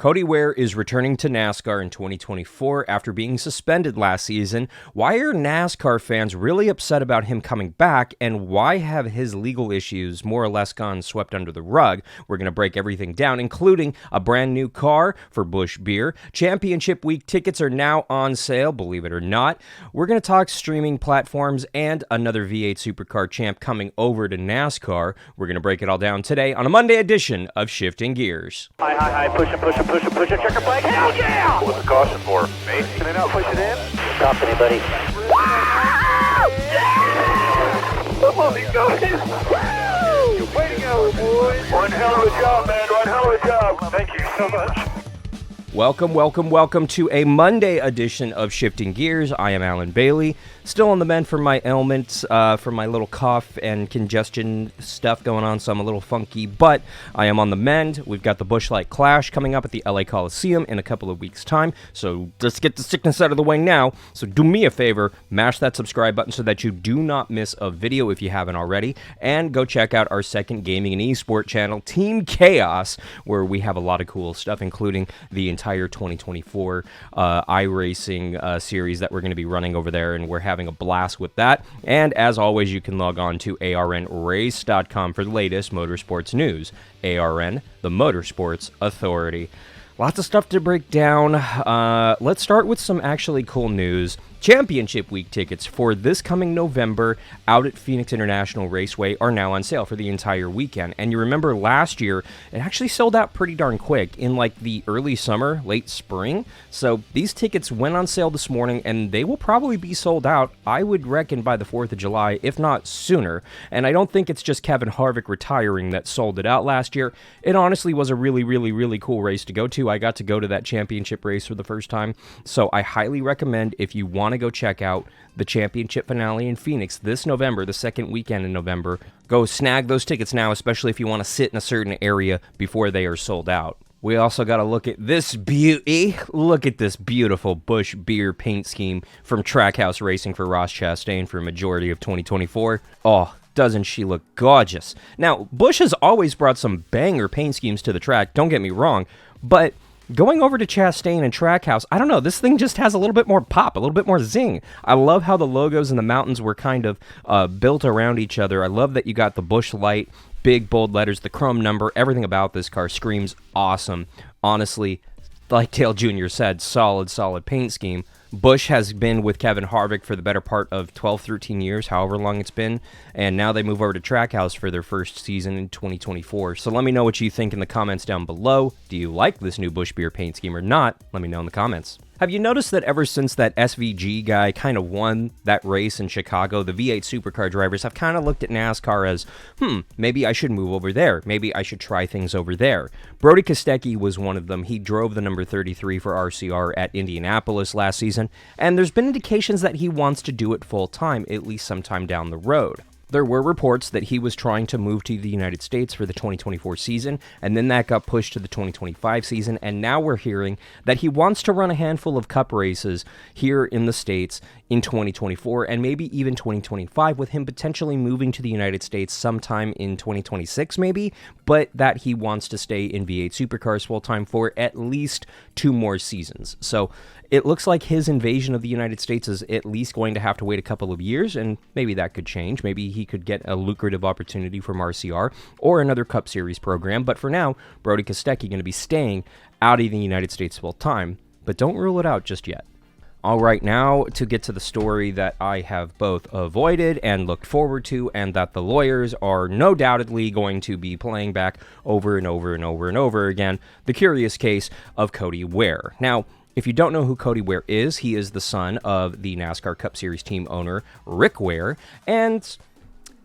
Cody Ware is returning to NASCAR in 2024 after being suspended last season. Why are NASCAR fans really upset about him coming back, and why have his legal issues more or less gone swept under the rug? We're going to break everything down, including a brand new car for Busch Beer. Championship Week tickets are now on sale, believe it or not. We're going to talk streaming platforms and another V8 Supercar champ coming over to NASCAR. We're going to break it all down today on a Monday edition of Shifting Gears. Hi, push it, checker flag, hell yeah! What's the caution for? Me? Can I not push it in? Stop anybody. Come on, these guys! You're waiting out, boys! One hell of a job, man, one hell of a job. Thank you so much. Welcome to a Monday edition of Shifting Gears. I am Alan Bailey, still on the mend from my ailments, from my little cough and congestion stuff going on, so I'm a little funky, but I am on the mend. We've got the Busch Light Clash coming up at the LA Coliseum in a couple of weeks' time, so let's get the sickness out of the way now. So do me a favor, mash that subscribe button so that you do not miss a video if you haven't already, and go check out our second gaming and esport channel, Team Chaos, where we have a lot of cool stuff, including the entire 2024 iRacing series that we're going to be running over there, and we're having a blast with that. And as always, you can log on to arnrace.com for the latest motorsports news. ARN, the Motorsports Authority. Lots of stuff to break down. Let's start with some actually cool news. Championship Week tickets for this coming November out at Phoenix International Raceway are now on sale for the entire weekend. And you remember last year, it actually sold out pretty darn quick in like the early summer, late spring. So these tickets went on sale this morning, and they will probably be sold out, I would reckon, by the 4th of July, if not sooner. And I don't think it's just Kevin Harvick retiring that sold it out last year. It honestly was a really cool race to go to. I got to go to that championship race for the first time. So I highly recommend, if you want to go check out the championship finale in Phoenix this November, the second weekend in November, go snag those tickets now, especially if you want to sit in a certain area before they are sold out. We also got to look at this beauty. Look at this beautiful Busch Beer paint scheme from Trackhouse Racing for Ross Chastain for a majority of 2024. Oh, doesn't she look gorgeous? Now, Busch has always brought some banger paint schemes to the track, don't get me wrong, but going over to Chastain and Trackhouse, I don't know, this thing just has a little bit more pop, a little bit more zing. I love how the logos and the mountains were kind of built around each other. I love that you got the Busch Light, big bold letters, the chrome number, everything about this car screams awesome. Honestly, like Dale Jr. said, solid paint scheme. Busch has been with Kevin Harvick for the better part of 12, 13 years, however long it's been, and now they move over to Trackhouse for their first season in 2024. So let me know what you think in the comments down below. Do you like this new Busch Beer paint scheme or not? Let me know in the comments. Have you noticed that ever since that SVG guy kind of won that race in Chicago, the V8 Supercar drivers have kind of looked at NASCAR as, maybe I should move over there. Maybe I should try things over there. Brody Ceice was one of them. He drove the number 33 for RCR at Indianapolis last season, and there's been indications that he wants to do it full time, at least sometime down the road. There were reports that he was trying to move to the United States for the 2024 season, and then that got pushed to the 2025 season, and now we're hearing that he wants to run a handful of cup races here in the States in 2024, and maybe even 2025, with him potentially moving to the United States sometime in 2026 maybe, but that he wants to stay in V8 Supercars full-time for at least 2 more seasons. So it looks like his invasion of the United States is at least going to have to wait a couple of years, and maybe that could change. Maybe he could get a lucrative opportunity from RCR or another Cup Series program. But for now, Brody Ceice going to be staying out of the United States full time. But don't rule it out just yet. All right, now to get to the story that I have both avoided and looked forward to, and that the lawyers are no doubtedly going to be playing back over and over again, the curious case of Cody Ware. Now, if you don't know who Cody Ware is, he is the son of the NASCAR Cup Series team owner, Rick Ware, and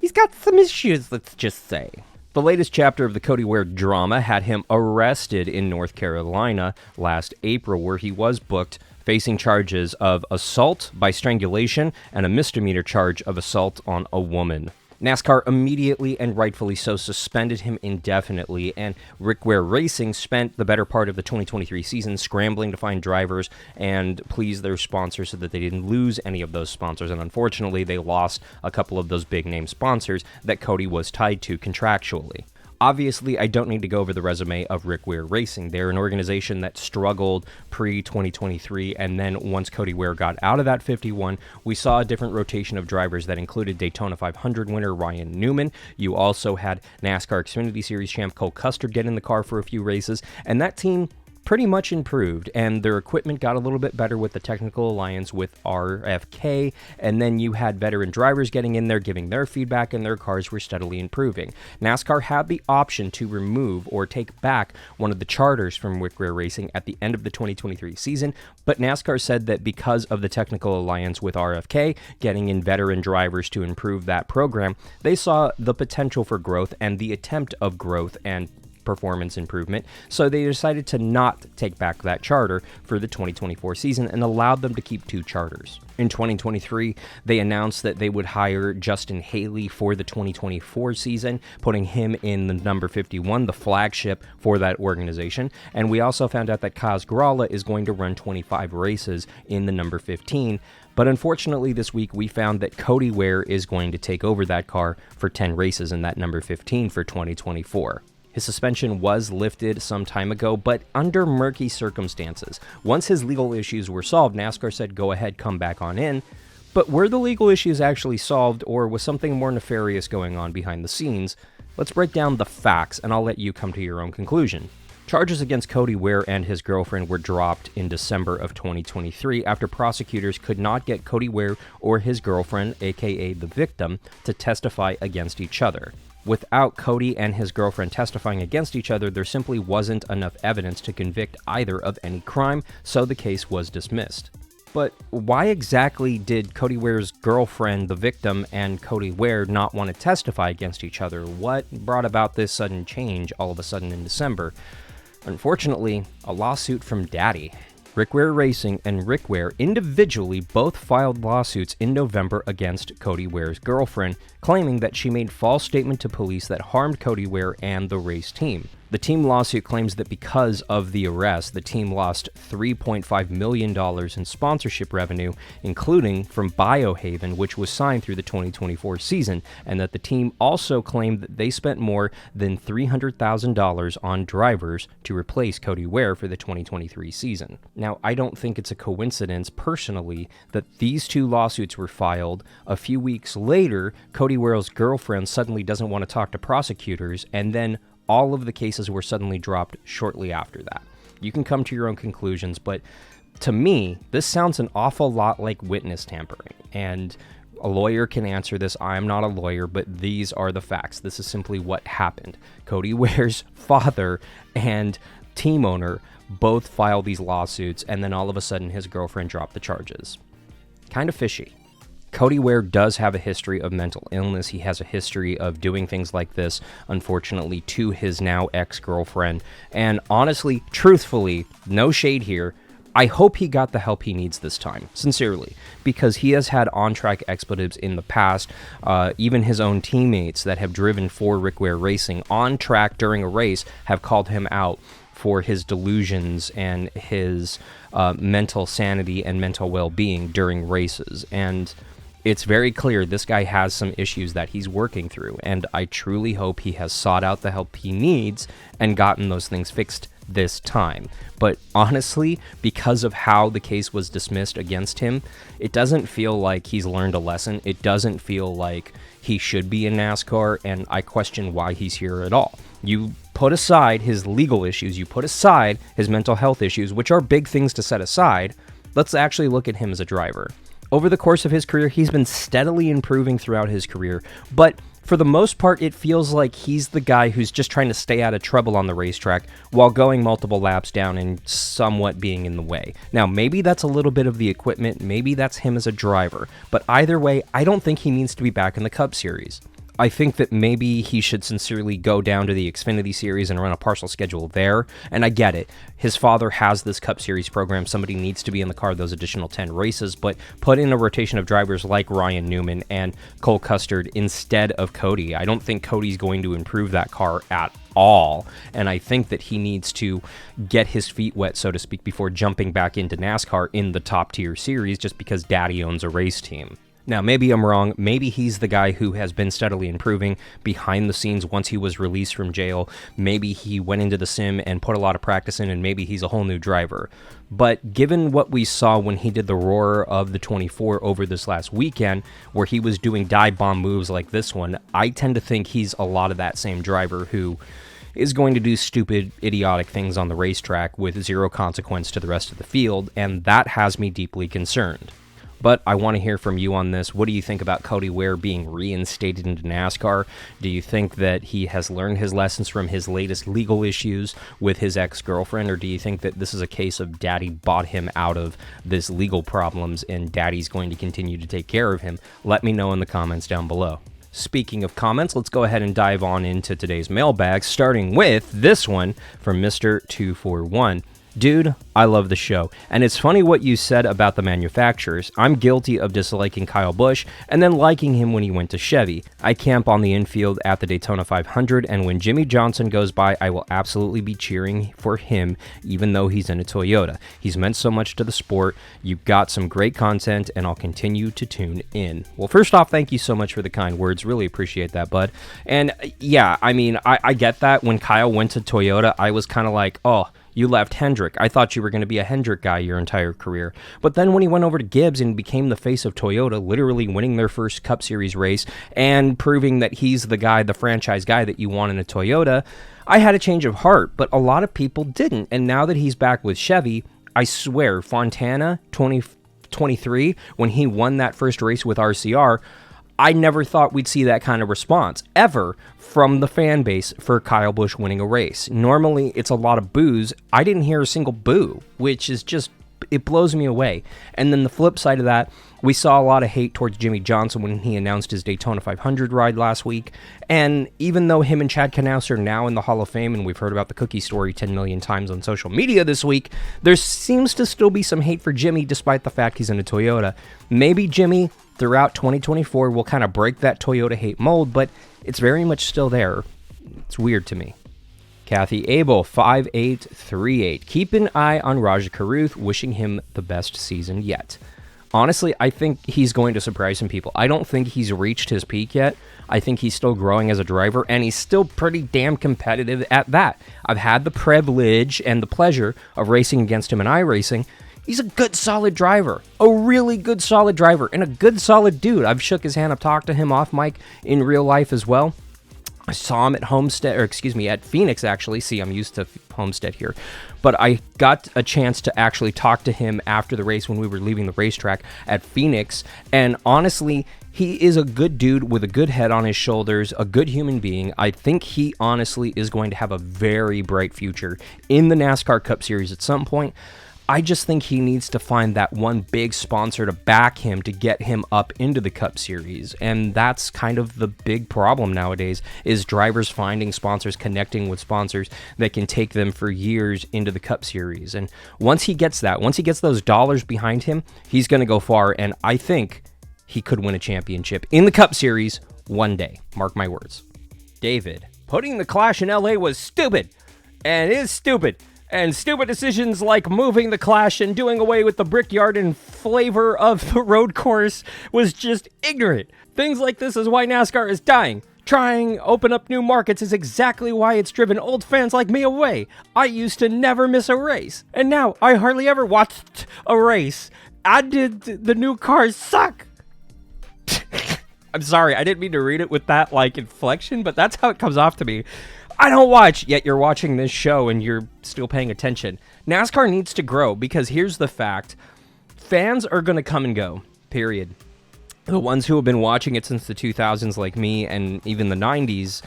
he's got some issues, let's just say. The latest chapter of the Cody Ware drama had him arrested in North Carolina last April, where he was booked facing charges of assault by strangulation and a misdemeanor charge of assault on a woman. NASCAR immediately and rightfully so suspended him indefinitely, and Rick Ware Racing spent the better part of the 2023 season scrambling to find drivers and please their sponsors so that they didn't lose any of those sponsors, and unfortunately they lost a couple of those big name sponsors that Cody was tied to contractually. Obviously, I don't need to go over the resume of Rick Ware Racing. They're an organization that struggled pre-2023, and then once Cody Ware got out of that 51, we saw a different rotation of drivers that included Daytona 500 winner Ryan Newman. You also had NASCAR Xfinity Series champ Cole Custer get in the car for a few races, and that team pretty much improved, and their equipment got a little bit better with the technical alliance with RFK, and then you had veteran drivers getting in there, giving their feedback, and their cars were steadily improving. NASCAR had the option to remove or take back one of the charters from Rick Ware Racing at the end of the 2023 season, but NASCAR said that because of the technical alliance with RFK, getting in veteran drivers to improve that program, they saw the potential for growth and the attempt of growth and performance improvement, so they decided to not take back that charter for the 2024 season and allowed them to keep 2 charters. In 2023, they announced that they would hire Justin Haley for the 2024 season, putting him in the number 51, the flagship for that organization, and we also found out that Kaz Grala is going to run 25 races in the number 15, but unfortunately this week we found that Cody Ware is going to take over that car for 10 races in that number 15 for 2024. His suspension was lifted some time ago, but under murky circumstances. Once his legal issues were solved, NASCAR said, go ahead, come back on in. But were the legal issues actually solved, or was something more nefarious going on behind the scenes? Let's break down the facts, and I'll let you come to your own conclusion. Charges against Cody Ware and his girlfriend were dropped in December of 2023 after prosecutors could not get Cody Ware or his girlfriend, aka the victim, to testify against each other. Without Cody and his girlfriend testifying against each other, there simply wasn't enough evidence to convict either of any crime, so the case was dismissed. But why exactly did Cody Ware's girlfriend, the victim, and Cody Ware not want to testify against each other? What brought about this sudden change all of a sudden in December? Unfortunately, a lawsuit from Daddy. Rick Ware Racing and Rick Ware individually both filed lawsuits in November against Cody Ware's girlfriend, claiming that she made false statement to police that harmed Cody Ware and the race team. The team lawsuit claims that because of the arrest, the team lost $3.5 million in sponsorship revenue, including from Biohaven, which was signed through the 2024 season, and that the team also claimed that they spent more than $300,000 on drivers to replace Cody Ware for the 2023 season. Now, I don't think it's a coincidence, personally, that these 2 lawsuits were filed. A few weeks later, Cody Ware's girlfriend suddenly doesn't want to talk to prosecutors, and then all of the cases were suddenly dropped shortly after that. You can come to your own conclusions, but to me, this sounds an awful lot like witness tampering. And a lawyer can answer this. I'm not a lawyer, but these are the facts. This is simply what happened. Cody Ware's father and team owner both filed these lawsuits, and then all of a sudden his girlfriend dropped the charges. Kind of fishy. Cody Ware does have a history of mental illness. He has a history of doing things like this, unfortunately, to his now ex-girlfriend. And honestly, truthfully, no shade here, I hope he got the help he needs this time, sincerely, because he has had on-track expletives in the past. Even his own teammates that have driven for Rick Ware Racing on track during a race have called him out for his delusions and his mental sanity and mental well-being during races. And it's very clear this guy has some issues that he's working through, and I truly hope he has sought out the help he needs and gotten those things fixed this time. But honestly, because of how the case was dismissed against him, it doesn't feel like he's learned a lesson. It doesn't feel like he should be in NASCAR, and I question why he's here at all. You put aside his legal issues, you put aside his mental health issues, which are big things to set aside. Let's actually look at him as a driver. Over the course of his career, he's been steadily improving throughout his career, but for the most part, it feels like he's the guy who's just trying to stay out of trouble on the racetrack while going multiple laps down and somewhat being in the way. Now, maybe that's a little bit of the equipment, maybe that's him as a driver, but either way, I don't think he needs to be back in the Cup Series. I think that maybe he should sincerely go down to the Xfinity Series and run a partial schedule there, and I get it. His father has this Cup Series program. Somebody needs to be in the car those additional 10 races, but put in a rotation of drivers like Ryan Newman and Cole Custer instead of Cody. I don't think Cody's going to improve that car at all, and I think that he needs to get his feet wet, so to speak, before jumping back into NASCAR in the top tier series just because Daddy owns a race team. Now, maybe I'm wrong. Maybe he's the guy who has been steadily improving behind the scenes once he was released from jail. Maybe he went into the sim and put a lot of practice in, and maybe he's a whole new driver. But given what we saw when he did the Roar of the 24 over this last weekend, where he was doing dive bomb moves like this one, I tend to think he's a lot of that same driver who is going to do stupid, idiotic things on the racetrack with zero consequence to the rest of the field, and that has me deeply concerned. But I want to hear from you on this. What do you think about Cody Ware being reinstated into NASCAR? Do you think that he has learned his lessons from his latest legal issues with his ex-girlfriend, or do you think that this is a case of Daddy bought him out of this legal problems and Daddy's going to continue to take care of him? Let me know in the comments down below. Speaking of comments, let's go ahead and dive on into today's mailbag, starting with this one from Mr. 241. Dude, I love the show, and it's funny what you said about the manufacturers. I'm guilty of disliking Kyle Busch and then liking him when he went to Chevy. I camp on the infield at the Daytona 500, and when Jimmy Johnson goes by, I will absolutely be cheering for him, even though he's in a Toyota. He's meant so much to the sport. You've got some great content, and I'll continue to tune in. Well, first off, thank you so much for the kind words. Really appreciate that, bud. And yeah, I mean, I get that. When Kyle went to Toyota, I was kind of like, oh, you left Hendrick. I thought you were going to be a Hendrick guy your entire career. But then when he went over to Gibbs and became the face of Toyota, literally winning their first Cup Series race and proving that he's the guy, the franchise guy that you want in a Toyota, I had a change of heart, but a lot of people didn't. And now that he's back with Chevy, I swear, Fontana 2023, when he won that first race with RCR, I never thought we'd see that kind of response, ever, from the fan base for Kyle Busch winning a race. Normally, it's a lot of boos. I didn't hear a single boo, which is just, it blows me away. And then the flip side of that, we saw a lot of hate towards Jimmy Johnson when he announced his Daytona 500 ride last week. And even though him and Chad Knaus are now in the Hall of Fame, and we've heard about the cookie story 10 million times on social media this week, there seems to still be some hate for Jimmy despite the fact he's in a Toyota. Maybe Jimmy, throughout 2024, will kind of break that Toyota hate mold, but it's very much still there. It's weird to me. Kathy Abel, 5838. Keep an eye on Rajah Caruth, wishing him the best season yet. Honestly, I think he's going to surprise some people. I don't think he's reached his peak yet. I think he's still growing as a driver, and he's still pretty damn competitive at that. I've had the privilege and the pleasure of racing against him in iRacing. He's a good, solid driver. A really good, solid driver, and a good, solid dude. I've shook his hand. I've talked to him off mic in real life as well. I saw him at at Phoenix, actually. See, I'm used to Homestead here. But I got a chance to actually talk to him after the race when we were leaving the racetrack at Phoenix. And honestly, he is a good dude with a good head on his shoulders, a good human being. I think he honestly is going to have a very bright future in the NASCAR Cup Series at some point. I just think he needs to find that one big sponsor to back him to get him up into the Cup Series. And that's kind of the big problem nowadays, is drivers finding sponsors, connecting with sponsors that can take them for years into the Cup Series. And once he gets that, once he gets those dollars behind him, he's going to go far. And I think he could win a championship in the Cup Series one day. Mark my words. David, putting the Clash in LA was stupid and is stupid. And stupid decisions like moving the Clash and doing away with the Brickyard and flavor of the road course was just ignorant. Things like this is why NASCAR is dying. Trying open up new markets is exactly why it's driven old fans like me away. I used to never miss a race, and now I hardly ever watched a race. The new cars suck. I'm sorry, I didn't mean to read it with that inflection, but that's how it comes off to me. I don't watch, yet you're watching this show and you're still paying attention. NASCAR needs to grow, because here's the fact. Fans are going to come and go, period. The ones who have been watching it since the 2000s like me and even the 90s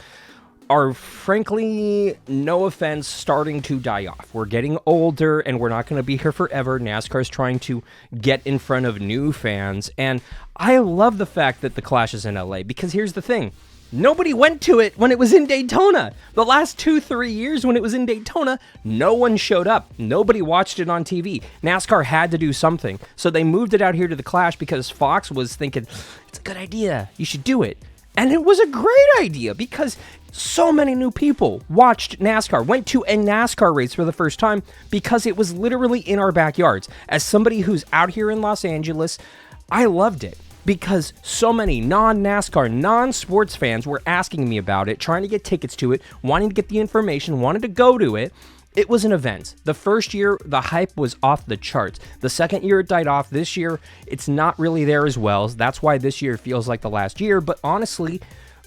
are, frankly, no offense, starting to die off. We're getting older and we're not going to be here forever. NASCAR's trying to get in front of new fans, and I love the fact that the Clash is in LA, because here's the thing. Nobody went to it when it was in Daytona. The last 2-3 years when it was in Daytona, no one showed up. Nobody watched it on TV. NASCAR had to do something. So they moved it out here to the Clash because Fox was thinking, it's a good idea. You should do it. And it was a great idea because so many new people watched NASCAR, went to a NASCAR race for the first time because it was literally in our backyards. As somebody who's out here in Los Angeles, I loved it. because so many non-NASCAR, non-sports fans were asking me about it, trying to get tickets to it, wanting to get the information, wanted to go to it. It was an event. The first year, the hype was off the charts. The second year, it died off. This year, it's not really there as well. That's why this year feels like the last year. But honestly,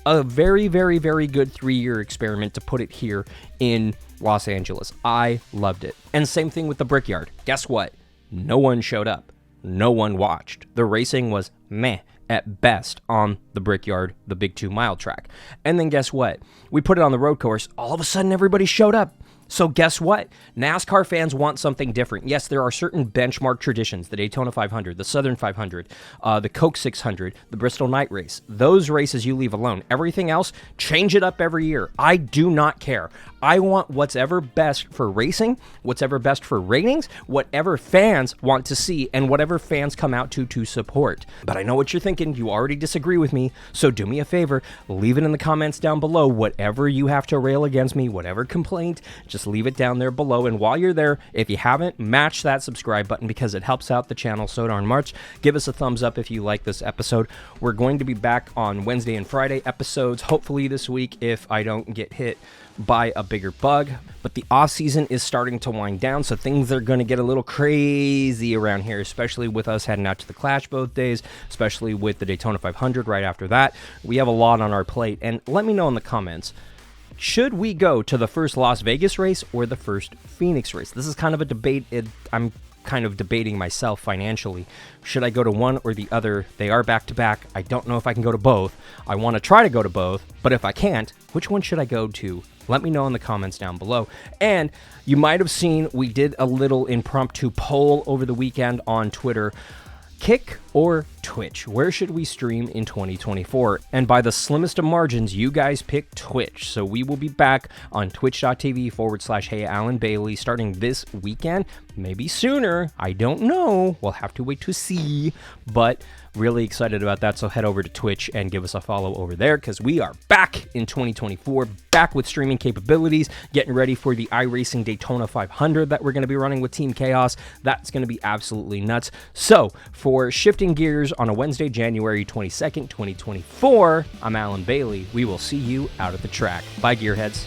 a very, very, very good 3-year experiment to put it here in Los Angeles. I loved it. And same thing with the Brickyard. Guess what? No one showed up. No one watched. The racing was meh at best on the Brickyard, the big 2-mile track. And then guess what? We put it on the road course. All of a sudden, everybody showed up. So guess what? NASCAR fans want something different. Yes, there are certain benchmark traditions, the Daytona 500, the Southern 500, the Coke 600, the Bristol Night Race. Those races you leave alone. Everything else, change it up every year. I do not care. I want what's ever best for racing, what's ever best for ratings, whatever fans want to see, and whatever fans come out to support. But I know what you're thinking. You already disagree with me, so do me a favor. Leave it in the comments down below. Whatever you have to rail against me, whatever complaint, just leave it down there below. And while you're there, if you haven't, match that subscribe button because it helps out the channel so darn much. Give us a thumbs up if you like this episode. We're going to be back on Wednesday and Friday episodes, hopefully this week if I don't get hit by a bigger bug. But the off season is starting to wind down, so things are going to get a little crazy around here, especially with us heading out to the Clash both days, especially with the Daytona 500 right after that. We have a lot on our plate, and let me know in the comments, should we go to the first Las Vegas race or the first Phoenix race? This is kind of a debate. I'm kind of debating myself financially. Should I go to one or the other? They are back to back. I don't know if I can go to both. I want to try to go to both, but if I can't, which one should I go to? Let me know in the comments down below. And you might have seen we did a little impromptu poll over the weekend on Twitter. Kick or Twitch? Where should we stream in 2024? And by the slimmest of margins, you guys picked Twitch. So we will be back on twitch.tv/Hey Alan Bailey starting this weekend. Maybe sooner. I don't know. We'll have to wait to see. But really excited about that. So head over to Twitch and give us a follow over there because we are back in 2024, back with streaming capabilities, getting ready for the iRacing Daytona 500 that we're going to be running with Team Chaos. That's going to be absolutely nuts. So for Shifting Gears on a Wednesday, January 22nd, 2024, I'm Alan Bailey. We will see you out at the track. Bye, Gearheads.